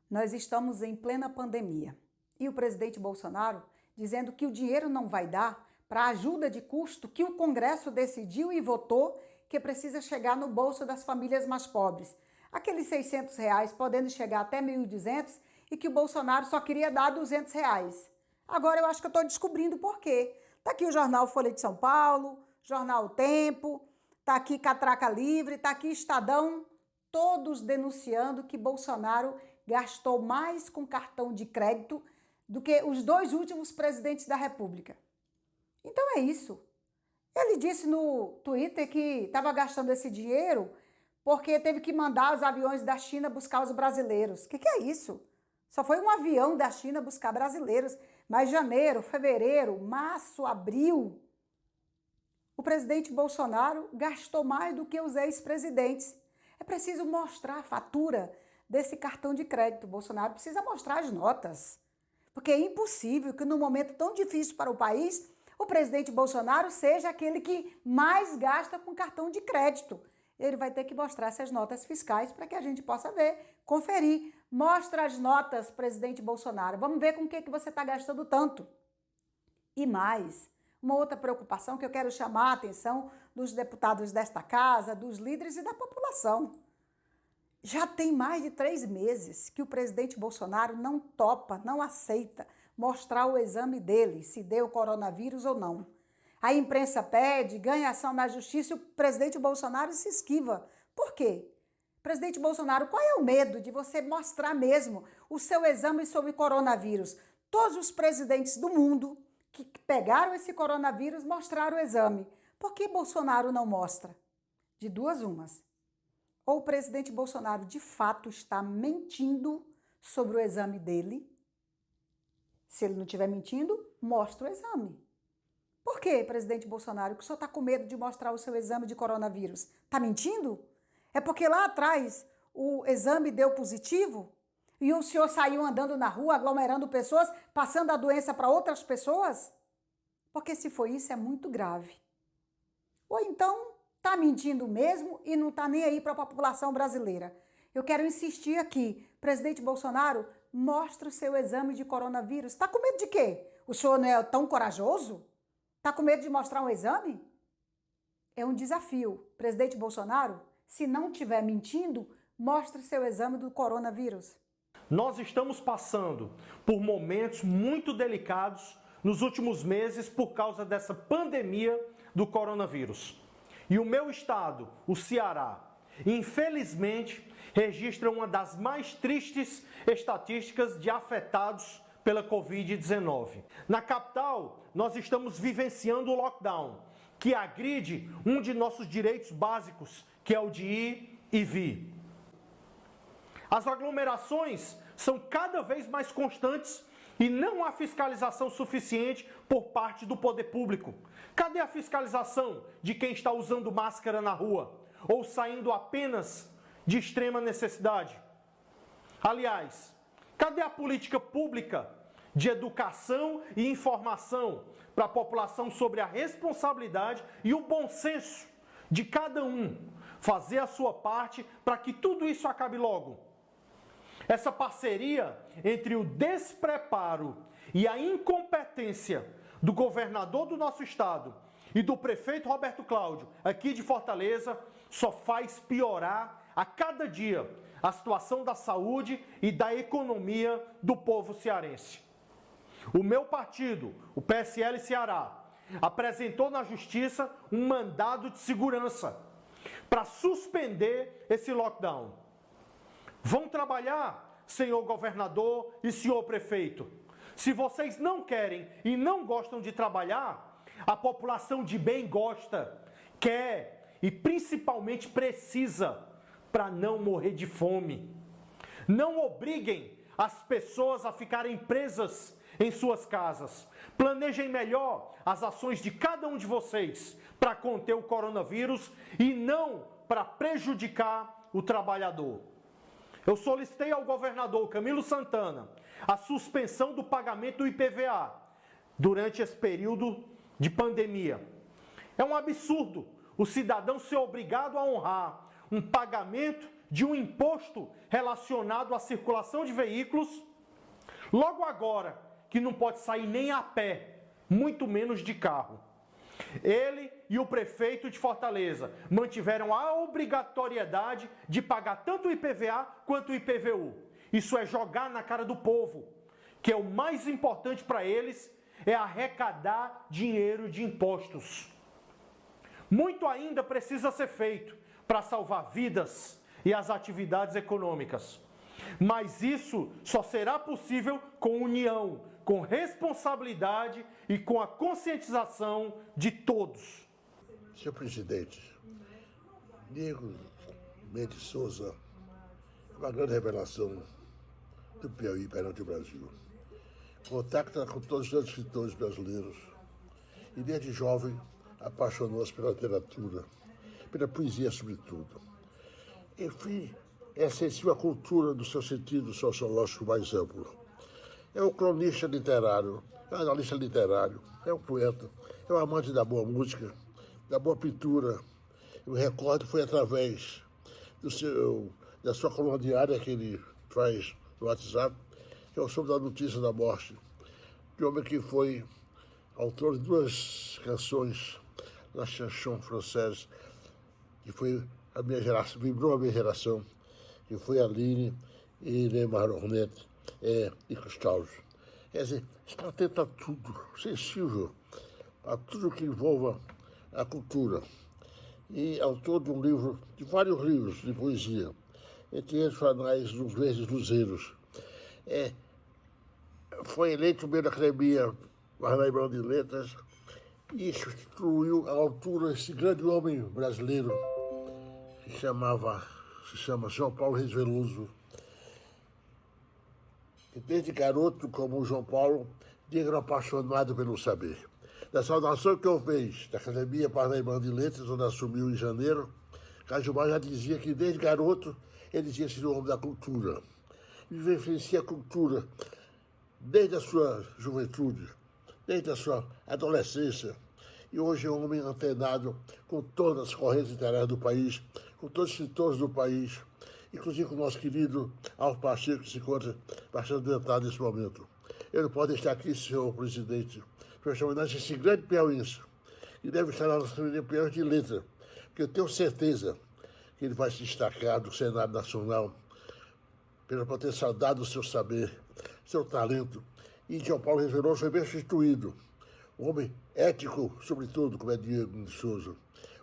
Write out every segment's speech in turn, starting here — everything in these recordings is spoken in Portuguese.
Nós estamos em plena pandemia e o presidente Bolsonaro dizendo que o dinheiro não vai dar para a ajuda de custo que o Congresso decidiu e votou que precisa chegar no bolso das famílias mais pobres. Aqueles R$ 600 podendo chegar até 1.200 e que o Bolsonaro só queria dar R$ 200. Agora eu acho que eu estou descobrindo por quê. Está aqui o jornal Folha de São Paulo, jornal O Tempo, está aqui Catraca Livre, está aqui Estadão, todos denunciando que Bolsonaro gastou mais com cartão de crédito do que os dois últimos presidentes da República. Então é isso. Ele disse no Twitter que estava gastando esse dinheiro porque teve que mandar os aviões da China buscar os brasileiros. O que é isso? Só foi um avião da China buscar brasileiros. Mas janeiro, fevereiro, março, abril, o presidente Bolsonaro gastou mais do que os ex-presidentes. É preciso mostrar a fatura desse cartão de crédito. Bolsonaro precisa mostrar as notas. Porque é impossível que num momento tão difícil para o país, o presidente Bolsonaro seja aquele que mais gasta com cartão de crédito. Ele vai ter que mostrar essas notas fiscais para que a gente possa ver, conferir. Mostra as notas, presidente Bolsonaro. Vamos ver com o que você está gastando tanto. E mais, uma outra preocupação que eu quero chamar a atenção dos deputados desta casa, dos líderes e da população. Já tem mais de 3 meses que o presidente Bolsonaro não topa, não aceita mostrar o exame dele, se deu coronavírus ou não. A imprensa pede, ganha ação na justiça e o presidente Bolsonaro se esquiva. Por quê? Presidente Bolsonaro, qual é o medo de você mostrar mesmo o seu exame sobre coronavírus? Todos os presidentes do mundo que pegaram esse coronavírus mostraram o exame. Por que Bolsonaro não mostra? De duas umas. Ou o presidente Bolsonaro de fato está mentindo sobre o exame dele. Se ele não estiver mentindo, mostra o exame. Por que, presidente Bolsonaro, que o senhor está com medo de mostrar o seu exame de coronavírus? Está mentindo? É porque lá atrás o exame deu positivo e o senhor saiu andando na rua, aglomerando pessoas, passando a doença para outras pessoas? Porque se for isso, é muito grave. Ou então está mentindo mesmo e não está nem aí para a população brasileira. Eu quero insistir aqui, presidente Bolsonaro, mostre o seu exame de coronavírus. Está com medo de quê? O senhor não é tão corajoso? Está com medo de mostrar um exame? É um desafio. Presidente Bolsonaro, se não estiver mentindo, mostre seu exame do coronavírus. Nós estamos passando por momentos muito delicados nos últimos meses por causa dessa pandemia do coronavírus. E o meu estado, o Ceará, infelizmente, registra uma das mais tristes estatísticas de afetados pela Covid-19. Na capital, nós estamos vivenciando o lockdown, que agride um de nossos direitos básicos, que é o de ir e vir. As aglomerações são cada vez mais constantes e não há fiscalização suficiente por parte do poder público. Cadê a fiscalização de quem está usando máscara na rua ou saindo apenas de extrema necessidade? Aliás, cadê a política pública de educação e informação para a população sobre a responsabilidade e o bom senso de cada um fazer a sua parte para que tudo isso acabe logo? Essa parceria entre o despreparo e a incompetência do governador do nosso estado e do prefeito Roberto Cláudio, aqui de Fortaleza, só faz piorar a cada dia a situação da saúde e da economia do povo cearense. O meu partido, o PSL Ceará, apresentou na Justiça um mandado de segurança para suspender esse lockdown. Vão trabalhar, senhor governador e senhor prefeito. Se vocês não querem e não gostam de trabalhar, a população de bem gosta, quer e principalmente precisa para não morrer de fome. Não obriguem as pessoas a ficarem presas em suas casas. Planejem melhor as ações de cada um de vocês para conter o coronavírus e não para prejudicar o trabalhador. Eu solicitei ao governador Camilo Santana a suspensão do pagamento do IPVA durante esse período de pandemia. É um absurdo o cidadão ser obrigado a honrar um pagamento de um imposto relacionado à circulação de veículos, logo agora que não pode sair nem a pé, muito menos de carro. Ele e o prefeito de Fortaleza mantiveram a obrigatoriedade de pagar tanto o IPVA quanto o IPVU. Isso é jogar na cara do povo, que é o mais importante para eles, é arrecadar dinheiro de impostos. Muito ainda precisa ser feito para salvar vidas e as atividades econômicas. Mas isso só será possível com união, com responsabilidade e com a conscientização de todos. Senhor presidente, Diego Mendes Souza é uma grande revelação do Piauí perante o Brasil. Contacta com todos os escritores brasileiros e desde jovem apaixonou-se pela literatura, pela poesia sobretudo. Enfim, é sensível à cultura do seu sentido sociológico mais amplo. É um cronista literário, é um analista literário, é um poeta, é um amante da boa música, da boa pintura. Eu recordo foi através da sua coluna diária que ele faz no WhatsApp, que é sobre a notícia da morte de um homem que foi autor de 2 canções, La Chanson Française, que foi a minha geração, vibrou a minha geração, que foi Aline e Neymar Ornet e Cristóvão. Quer dizer, está atento a tudo, sensível a tudo que envolva a cultura. E autor de um livro, de vários livros de poesia, entre eles Fanais dos Verdes Luzeiros. Foi eleito membro da Academia Parnaibana de Letras e instituiu à altura esse grande homem brasileiro que se chama João Paulo Reis Veloso. E desde garoto, como o João Paulo, Diego era apaixonado pelo saber. Da saudação que eu fiz da Academia Parnaibana de Letras, onde assumiu em janeiro, Cajumar já dizia que desde garoto ele tinha sido homem da cultura. Vivencia a cultura desde a sua juventude, desde a sua adolescência. E hoje é um homem antenado com todas as correntes literárias do país, com todos os escritores do país, inclusive com o nosso querido Alvo Pacheco, que se encontra bastante adiantado nesse momento. Eu não posso estar aqui, senhor presidente, para prestar homenagem a esse grande piauiense, que deve estar lá na Academia Piauí de Letra, porque eu tenho certeza que ele vai se destacar do Senado Nacional pela potencialidade do seu saber, seu talento. E João Paulo Reis Veloso foi bem instituído. Um homem ético, sobretudo, como é Diego Mendes Souza.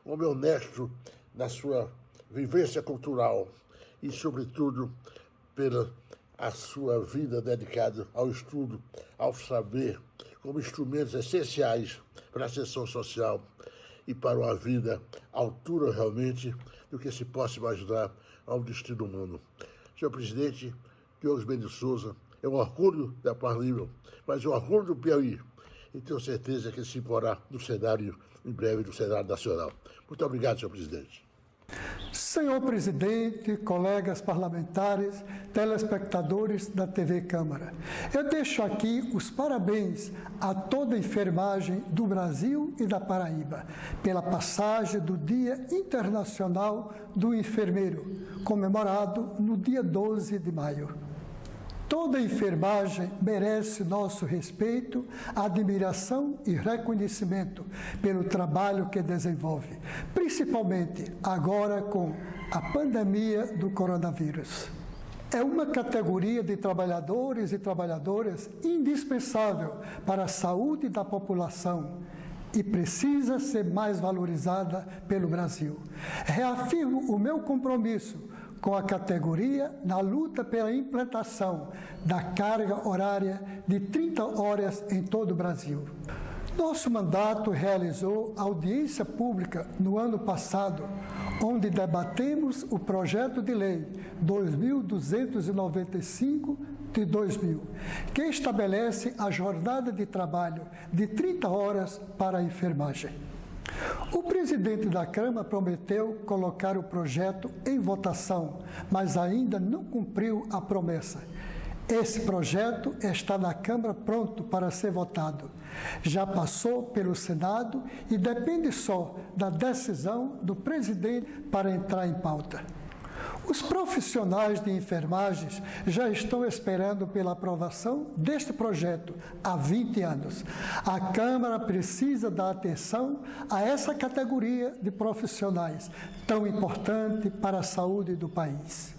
Um homem honesto na sua vivência cultural e, sobretudo, pela a sua vida dedicada ao estudo, ao saber, como instrumentos essenciais para a ascensão social e para uma vida à altura, realmente, do que se possa imaginar ao destino humano. Senhor presidente, Diego Mendes Souza, é um orgulho da Parnaíba, mas é um orgulho do Piauí. E tenho certeza que ele se imporá no cenário, em breve, do cenário nacional. Muito obrigado, senhor presidente. Senhor presidente, colegas parlamentares, telespectadores da TV Câmara, eu deixo aqui os parabéns a toda a enfermagem do Brasil e da Paraíba pela passagem do Dia Internacional do Enfermeiro, comemorado no dia 12 de maio. Toda a enfermagem merece nosso respeito, admiração e reconhecimento pelo trabalho que desenvolve, principalmente agora com a pandemia do coronavírus. É uma categoria de trabalhadores e trabalhadoras indispensável para a saúde da população e precisa ser mais valorizada pelo Brasil. Reafirmo o meu compromisso com a categoria na luta pela implantação da carga horária de 30 horas em todo o Brasil. Nosso mandato realizou audiência pública no ano passado, onde debatemos o projeto de lei 2295 de 2000, que estabelece a jornada de trabalho de 30 horas para a enfermagem. O presidente da Câmara prometeu colocar o projeto em votação, mas ainda não cumpriu a promessa. Esse projeto está na Câmara pronto para ser votado. Já passou pelo Senado e depende só da decisão do presidente para entrar em pauta. Os profissionais de enfermagem já estão esperando pela aprovação deste projeto há 20 anos. A Câmara precisa dar atenção a essa categoria de profissionais, tão importante para a saúde do país.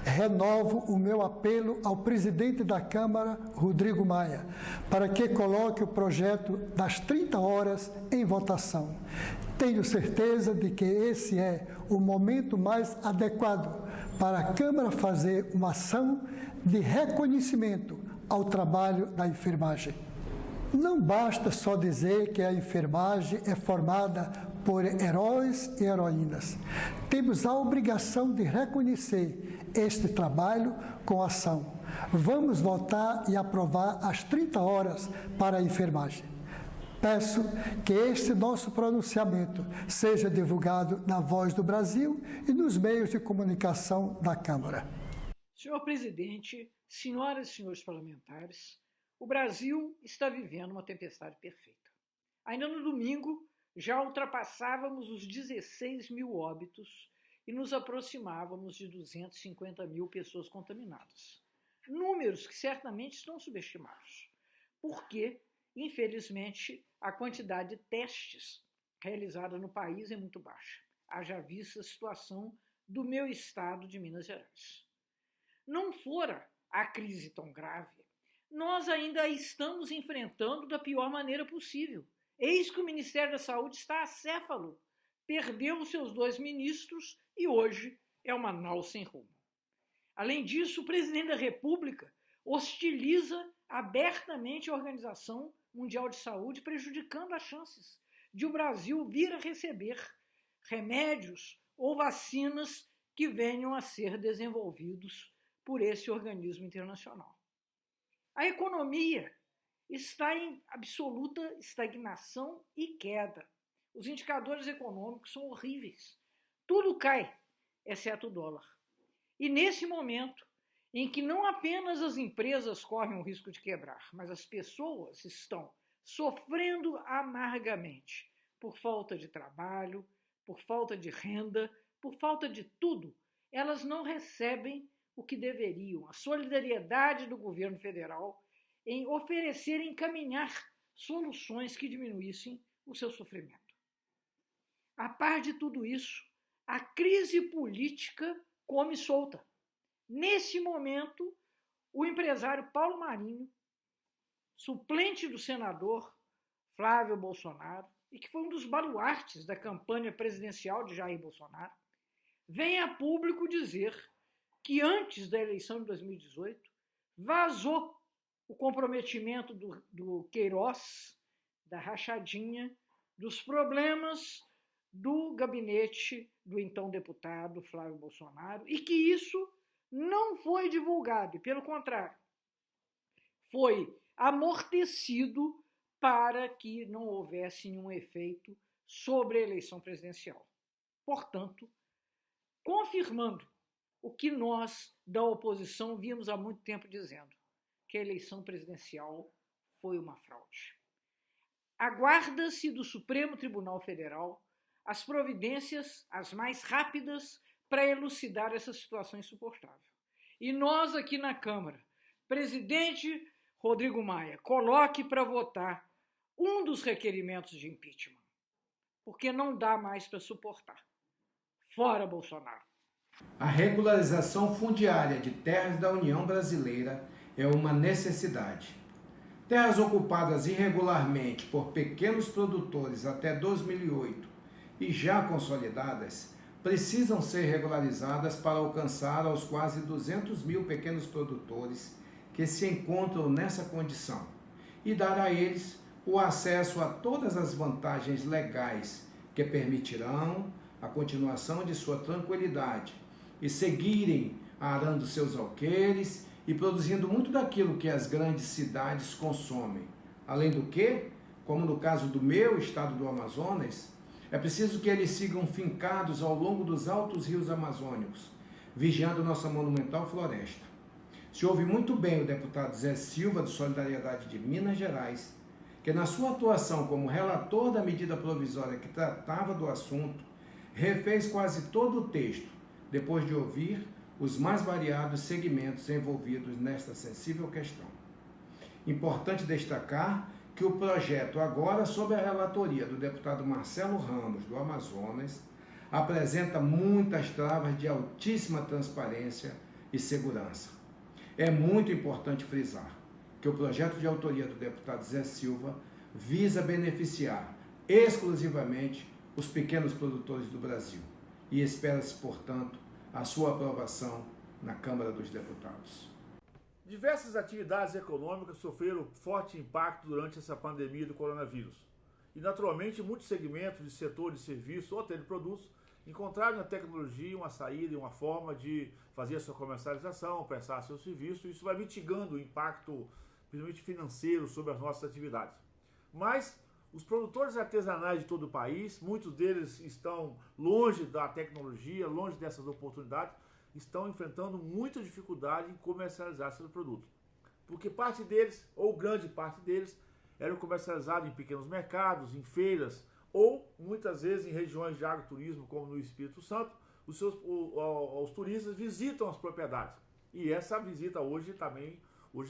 Renovo o meu apelo ao presidente da Câmara, Rodrigo Maia, para que coloque o projeto das 30 horas em votação. Tenho certeza de que esse é o momento mais adequado para a Câmara fazer uma ação de reconhecimento ao trabalho da enfermagem. Não basta só dizer que a enfermagem é formada por heróis e heroínas. Temos a obrigação de reconhecer este trabalho com ação. Vamos votar e aprovar as 30 horas para a enfermagem. Peço que este nosso pronunciamento seja divulgado na Voz do Brasil e nos meios de comunicação da Câmara. Senhor presidente, senhoras e senhores parlamentares, o Brasil está vivendo uma tempestade perfeita. Ainda no domingo, já ultrapassávamos os 16 mil óbitos e nos aproximávamos de 250 mil pessoas contaminadas. Números que certamente estão subestimados, porque, infelizmente, a quantidade de testes realizada no país é muito baixa. Haja vista a situação do meu estado de Minas Gerais. Não fora a crise tão grave, nós ainda a estamos enfrentando da pior maneira possível. Eis que o Ministério da Saúde está acéfalo, perdeu os seus 2 ministros e hoje é uma nau sem rumo. Além disso, o presidente da República hostiliza abertamente a Organização Mundial de Saúde, prejudicando as chances de o Brasil vir a receber remédios ou vacinas que venham a ser desenvolvidos por esse organismo internacional. A economia está em absoluta estagnação e queda. Os indicadores econômicos são horríveis. Tudo cai, exceto o dólar. E nesse momento, em que não apenas as empresas correm o risco de quebrar, mas as pessoas estão sofrendo amargamente por falta de trabalho, por falta de renda, por falta de tudo, elas não recebem o que deveriam. A solidariedade do governo federal em oferecer e encaminhar soluções que diminuíssem o seu sofrimento. A par de tudo isso, a crise política come solta. Nesse momento, o empresário Paulo Marinho, suplente do senador Flávio Bolsonaro, e que foi um dos baluartes da campanha presidencial de Jair Bolsonaro, vem a público dizer que antes da eleição de 2018, vazou o comprometimento do Queiroz, da rachadinha, dos problemas do gabinete do então deputado Flávio Bolsonaro, e que isso não foi divulgado, e pelo contrário, foi amortecido para que não houvesse nenhum efeito sobre a eleição presidencial. Portanto, confirmando o que nós da oposição vimos há muito tempo dizendo, que a eleição presidencial foi uma fraude. Aguarda-se do Supremo Tribunal Federal as providências as mais rápidas para elucidar essa situação insuportável. E nós aqui na Câmara, presidente Rodrigo Maia, coloque para votar um dos requerimentos de impeachment, porque não dá mais para suportar. Fora Bolsonaro. A regularização fundiária de terras da União Brasileira é uma necessidade. Terras ocupadas irregularmente por pequenos produtores até 2008 e já consolidadas precisam ser regularizadas para alcançar aos quase 200 mil pequenos produtores que se encontram nessa condição e dar a eles o acesso a todas as vantagens legais que permitirão a continuação de sua tranquilidade e seguirem arando seus alqueires e produzindo muito daquilo que as grandes cidades consomem. Além do que, como no caso do meu estado do Amazonas, é preciso que eles sigam fincados ao longo dos altos rios amazônicos, vigiando nossa monumental floresta. Se ouve muito bem o deputado Zé Silva, de Solidariedade de Minas Gerais, que na sua atuação como relator da medida provisória que tratava do assunto, refez quase todo o texto, depois de ouvir os mais variados segmentos envolvidos nesta sensível questão. Importante destacar que o projeto, agora sob a relatoria do deputado Marcelo Ramos, do Amazonas, apresenta muitas travas de altíssima transparência e segurança. É muito importante frisar que o projeto de autoria do deputado Zé Silva visa beneficiar exclusivamente os pequenos produtores do Brasil e espera-se, portanto, a sua aprovação na Câmara dos Deputados. Diversas atividades econômicas sofreram forte impacto durante essa pandemia do coronavírus. E, naturalmente, muitos segmentos de setor de serviço ou até de produtos encontraram na tecnologia uma saída e uma forma de fazer a sua comercialização, prestar seu serviço. Isso vai mitigando o impacto, principalmente financeiro, sobre as nossas atividades. Mas os produtores artesanais de todo o país, muitos deles estão longe da tecnologia, longe dessas oportunidades, estão enfrentando muita dificuldade em comercializar seus produtos. Porque parte deles, ou grande parte deles, eram comercializados em pequenos mercados, em feiras, ou muitas vezes em regiões de agroturismo, como no Espírito Santo, os turistas visitam as propriedades. E essa visita hoje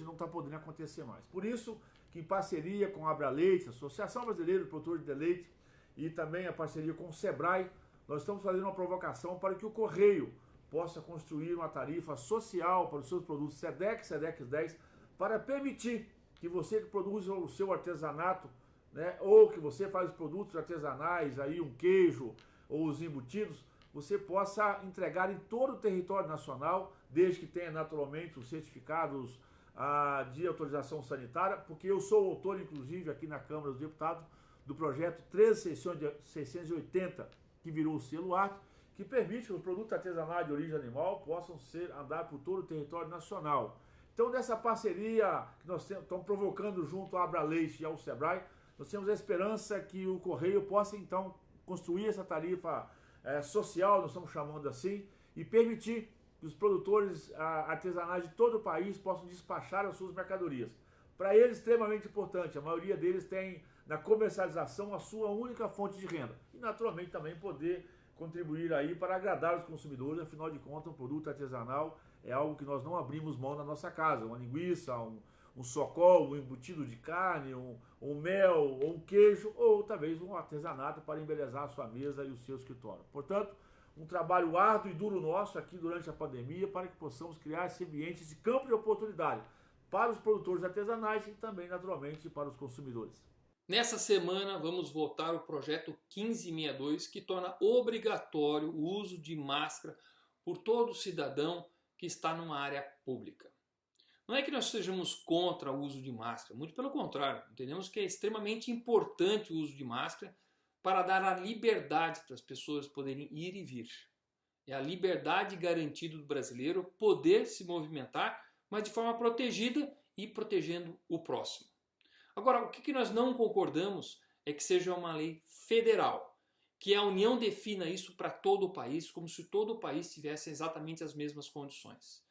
não está podendo acontecer mais. Por isso que, em parceria com a Abraleite, Associação Brasileira de Produtores de Leite, e também a parceria com o Sebrae, nós estamos fazendo uma provocação para que o Correio possa construir uma tarifa social para os seus produtos SEDEX, SEDEX 10, para permitir que você que produz o seu artesanato, né, ou que você faz os produtos artesanais, aí um queijo ou os embutidos, você possa entregar em todo o território nacional, desde que tenha naturalmente os certificados de autorização sanitária, porque eu sou autor, inclusive, aqui na Câmara dos Deputados, do projeto 13680, que virou o selo arte, que permite que os produtos artesanais de origem animal possam andar por todo o território nacional. Então, dessa parceria que nós estamos provocando junto à Abraleite e ao Sebrae, nós temos a esperança que o Correio possa, então, construir essa tarifa social, nós estamos chamando assim, e permitir que os produtores artesanais de todo o país possam despachar as suas mercadorias. Para eles, extremamente importante, a maioria deles tem na comercialização a sua única fonte de renda. E, naturalmente, também poder contribuir aí para agradar os consumidores. Afinal de contas, um produto artesanal é algo que nós não abrimos mão na nossa casa. Uma linguiça, um socol, um embutido de carne, um mel, ou um queijo, ou talvez um artesanato para embelezar a sua mesa e o seu escritório. Portanto, um trabalho árduo e duro nosso aqui durante a pandemia para que possamos criar esse ambiente de campo de oportunidade para os produtores artesanais e também, naturalmente, para os consumidores. Nessa semana vamos votar o projeto 1562, que torna obrigatório o uso de máscara por todo cidadão que está numa área pública. Não é que nós sejamos contra o uso de máscara, muito pelo contrário, entendemos que é extremamente importante o uso de máscara para dar a liberdade para as pessoas poderem ir e vir. É a liberdade garantida do brasileiro poder se movimentar, mas de forma protegida e protegendo o próximo. Agora, o que nós não concordamos é que seja uma lei federal, que a União defina isso para todo o país, como se todo o país tivesse exatamente as mesmas condições.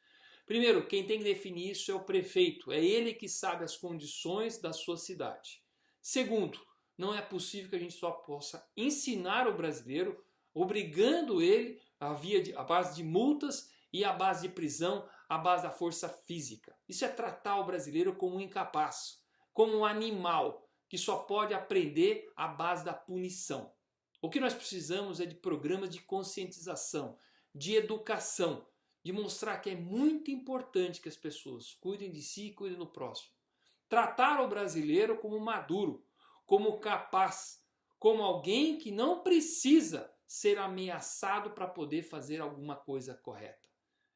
Primeiro, quem tem que definir isso é o prefeito, é ele que sabe as condições da sua cidade. Segundo, não é possível que a gente só possa ensinar o brasileiro, obrigando ele à base de multas e à base de prisão, à base da força física. Isso é tratar o brasileiro como um incapaz, como um animal que só pode aprender à base da punição. O que nós precisamos é de programas de conscientização, de educação, de mostrar que é muito importante que as pessoas cuidem de si e cuidem do próximo. Tratar o brasileiro como maduro, como capaz, como alguém que não precisa ser ameaçado para poder fazer alguma coisa correta.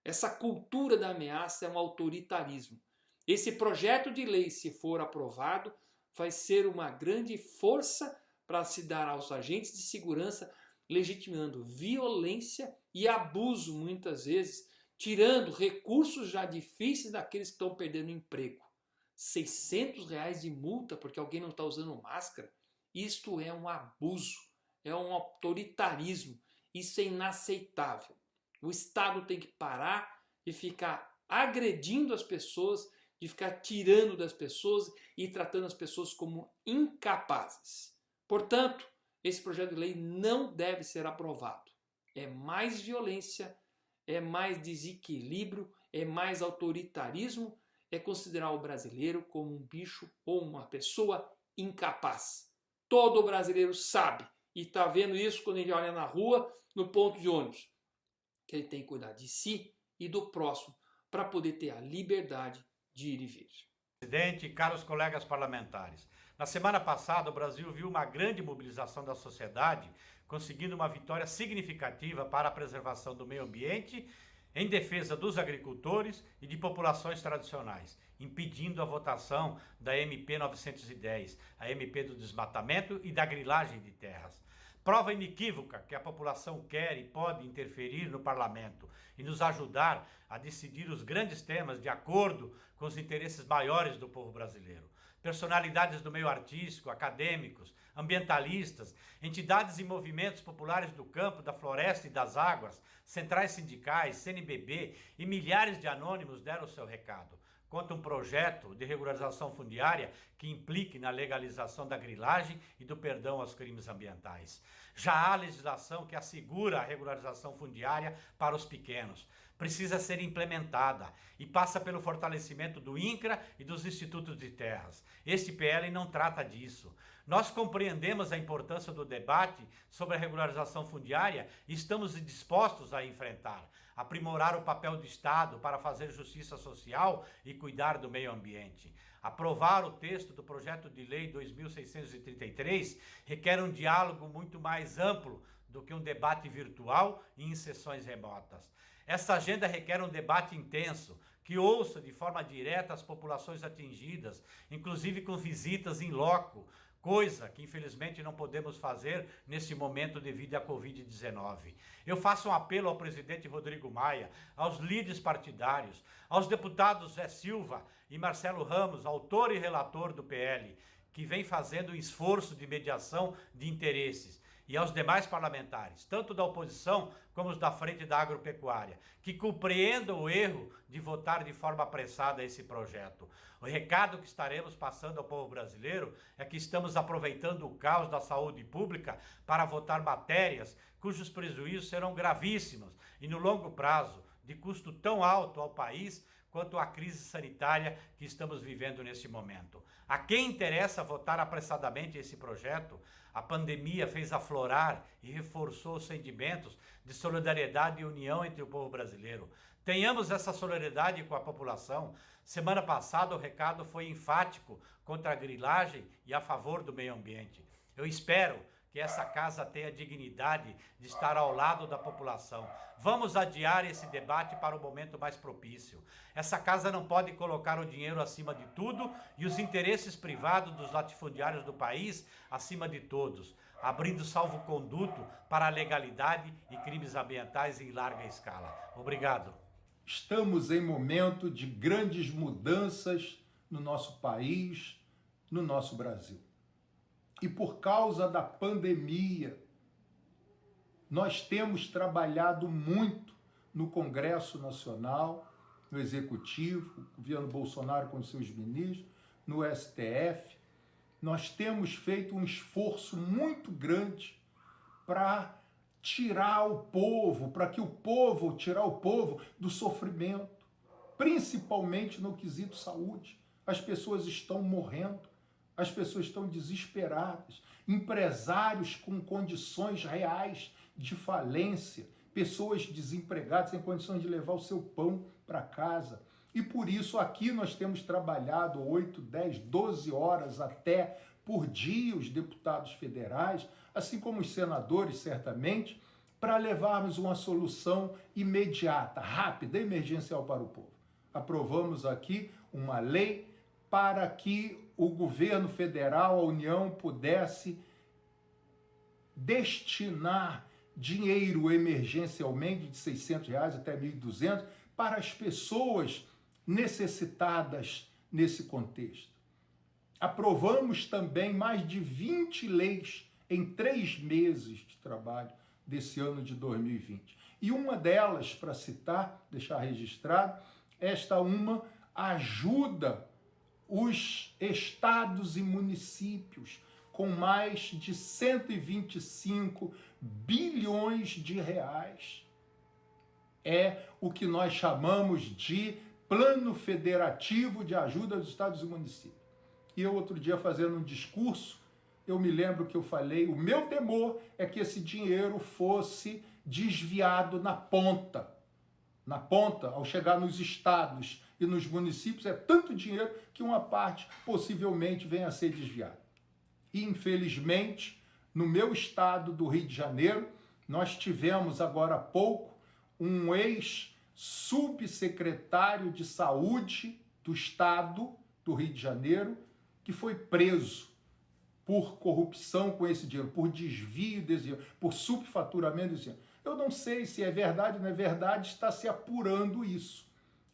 Essa cultura da ameaça é um autoritarismo. Esse projeto de lei, se for aprovado, vai ser uma grande força para se dar aos agentes de segurança, legitimando violência e abuso, muitas vezes, tirando recursos já difíceis daqueles que estão perdendo emprego. R$600 de multa porque alguém não está usando máscara? Isto é um abuso, é um autoritarismo, isso é inaceitável. O Estado tem que parar de ficar agredindo as pessoas, de ficar tirando das pessoas e tratando as pessoas como incapazes. Portanto, esse projeto de lei não deve ser aprovado. É mais violência, É mais desequilíbrio? É mais autoritarismo? É considerar o brasileiro como um bicho ou uma pessoa incapaz. Todo brasileiro sabe e está vendo isso quando ele olha na rua, no ponto de ônibus, que ele tem que cuidar de si e do próximo para poder ter a liberdade de ir e vir. Presidente, caros colegas parlamentares, na semana passada o Brasil viu uma grande mobilização da sociedade, conseguindo uma vitória significativa para a preservação do meio ambiente, em defesa dos agricultores e de populações tradicionais, impedindo a votação da MP 910, a MP do desmatamento e da grilagem de terras. Prova inequívoca que a população quer e pode interferir no parlamento e nos ajudar a decidir os grandes temas de acordo com os interesses maiores do povo brasileiro. Personalidades do meio artístico, acadêmicos, ambientalistas, entidades e movimentos populares do campo, da floresta e das águas, centrais sindicais, CNBB e milhares de anônimos deram o seu recado. Contra um projeto de regularização fundiária que implique na legalização da grilagem e do perdão aos crimes ambientais. Já há legislação que assegura a regularização fundiária para os pequenos. Precisa ser implementada e passa pelo fortalecimento do INCRA e dos institutos de terras. Este PL não trata disso. Nós compreendemos a importância do debate sobre a regularização fundiária e estamos dispostos a enfrentar, aprimorar o papel do Estado para fazer justiça social e cuidar do meio ambiente. Aprovar o texto do projeto de lei 2633 requer um diálogo muito mais amplo do que um debate virtual e em sessões remotas. Essa agenda requer um debate intenso, que ouça de forma direta as populações atingidas, inclusive com visitas in loco, coisa que infelizmente não podemos fazer nesse momento devido à Covid-19. Eu faço um apelo ao presidente Rodrigo Maia, aos líderes partidários, aos deputados Zé Silva e Marcelo Ramos, autor e relator do PL, que vem fazendo um esforço de mediação de interesses, e aos demais parlamentares, tanto da oposição como os da frente da agropecuária, que compreendam o erro de votar de forma apressada esse projeto. O recado que estaremos passando ao povo brasileiro é que estamos aproveitando o caos da saúde pública para votar matérias cujos prejuízos serão gravíssimos e, no longo prazo, de custo tão alto ao país quanto à crise sanitária que estamos vivendo nesse momento. A quem interessa votar apressadamente esse projeto, a pandemia fez aflorar e reforçou os sentimentos de solidariedade e união entre o povo brasileiro. Tenhamos essa solidariedade com a população. Semana passada o recado foi enfático contra a grilagem e a favor do meio ambiente. Eu espero que essa casa tenha dignidade de estar ao lado da população. Vamos adiar esse debate para o momento mais propício. Essa casa não pode colocar o dinheiro acima de tudo e os interesses privados dos latifundiários do país acima de todos, abrindo salvo-conduto para a legalidade e crimes ambientais em larga escala. Obrigado. Estamos em momento de grandes mudanças no nosso país, no nosso Brasil. E por causa da pandemia, nós temos trabalhado muito no Congresso Nacional, no Executivo, o governo Bolsonaro com seus ministros, no STF. Nós temos feito um esforço muito grande para tirar o povo, tirar o povo do sofrimento, principalmente no quesito saúde. As pessoas estão morrendo. As pessoas estão desesperadas, empresários com condições reais de falência, pessoas desempregadas sem condições de levar o seu pão para casa. E por isso aqui nós temos trabalhado 8, 10, 12 horas até por dia, os deputados federais, assim como os senadores, certamente, para levarmos uma solução imediata, rápida, emergencial para o povo. Aprovamos aqui uma lei para que o governo federal, a União, pudesse destinar dinheiro emergencialmente de R$600 até R$1.200 para as pessoas necessitadas nesse contexto. Aprovamos também mais de 20 leis em 3 meses de trabalho desse ano de 2020. E uma delas, para citar, deixar registrado, esta uma ajuda os estados e municípios com mais de 125 bilhões de reais. é o que nós chamamos de Plano Federativo de Ajuda aos Estados e Municípios. E eu, outro dia, fazendo um discurso, eu me lembro que eu falei, o meu temor é que esse dinheiro fosse desviado na ponta. Na ponta, ao chegar nos estados e nos municípios, é tanto dinheiro que uma parte possivelmente venha a ser desviada. E, infelizmente, no meu estado do Rio de Janeiro, nós tivemos agora há pouco um ex-subsecretário de saúde do estado do Rio de Janeiro que foi preso por corrupção com esse dinheiro, por desvio desse dinheiro, por subfaturamento desse dinheiro. Eu não sei se é verdade ou não é verdade, está se apurando isso,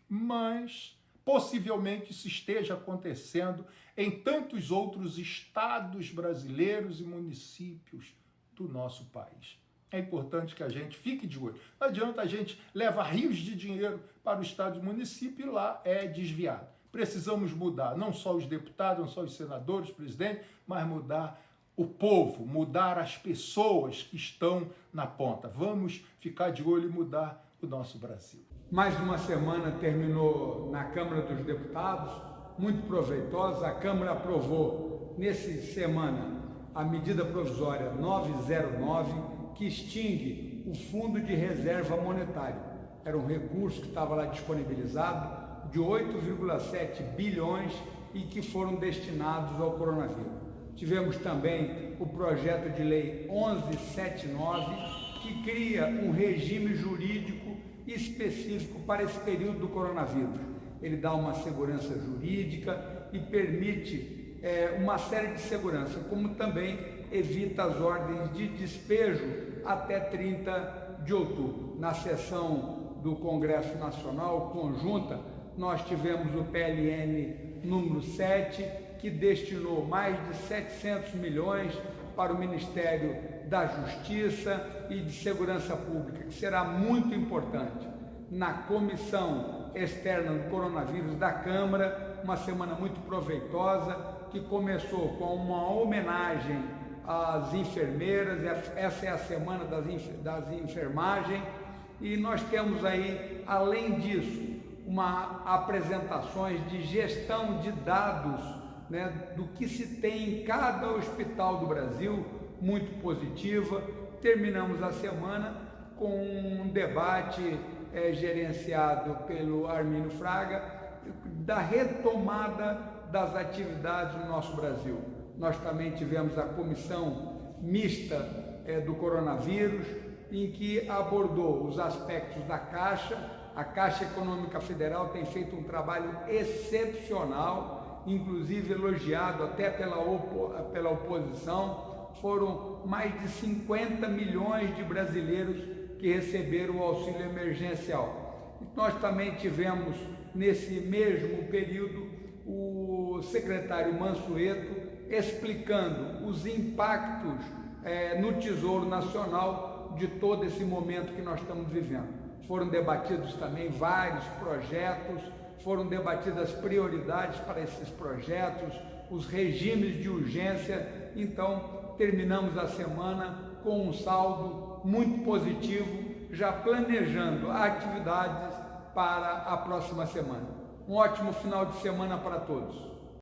mas possivelmente isso esteja acontecendo em tantos outros estados brasileiros e municípios do nosso país. É importante que a gente fique de olho. Não adianta a gente levar rios de dinheiro para o estado e município e lá é desviado. Precisamos mudar, não só os deputados, não só os senadores, presidente, mas mudar o povo, mudar as pessoas que estão na ponta. Vamos ficar de olho e mudar o nosso Brasil. Mais uma semana terminou na Câmara dos Deputados, muito proveitosa. A Câmara aprovou, nessa semana, a medida provisória 909, que extingue o Fundo de Reserva Monetário. Era um recurso que estava lá disponibilizado, de 8,7 bilhões e que foram destinados ao coronavírus. Tivemos também o projeto de lei 1179, que cria um regime jurídico específico para esse período do coronavírus. Ele dá uma segurança jurídica e permite uma série de segurança, como também evita as ordens de despejo até 30 de outubro. Na sessão do Congresso Nacional conjunta, nós tivemos o PLN número 7, que destinou mais de 700 milhões para o Ministério da Justiça e de Segurança Pública, que será muito importante. Na Comissão Externa do Coronavírus da Câmara, uma semana muito proveitosa, que começou com uma homenagem às enfermeiras, essa é a semana das enfermagens, e nós temos aí, além disso, apresentações de gestão de dados, né, do que se tem em cada hospital do Brasil, muito positiva. Terminamos a semana com um debate gerenciado pelo Armínio Fraga, da retomada das atividades no nosso Brasil. Nós também tivemos a comissão mista do coronavírus, em que abordou os aspectos da Caixa. A Caixa Econômica Federal tem feito um trabalho excepcional, inclusive elogiado até pela oposição. Foram mais de 50 milhões de brasileiros que receberam o auxílio emergencial. Nós também tivemos, nesse mesmo período, o secretário Mansueto explicando os impactos no Tesouro Nacional de todo esse momento que nós estamos vivendo. Foram debatidos também vários projetos, foram debatidas prioridades para esses projetos, os regimes de urgência. Então, terminamos a semana com um saldo muito positivo, já planejando atividades para a próxima semana. Um ótimo final de semana para todos.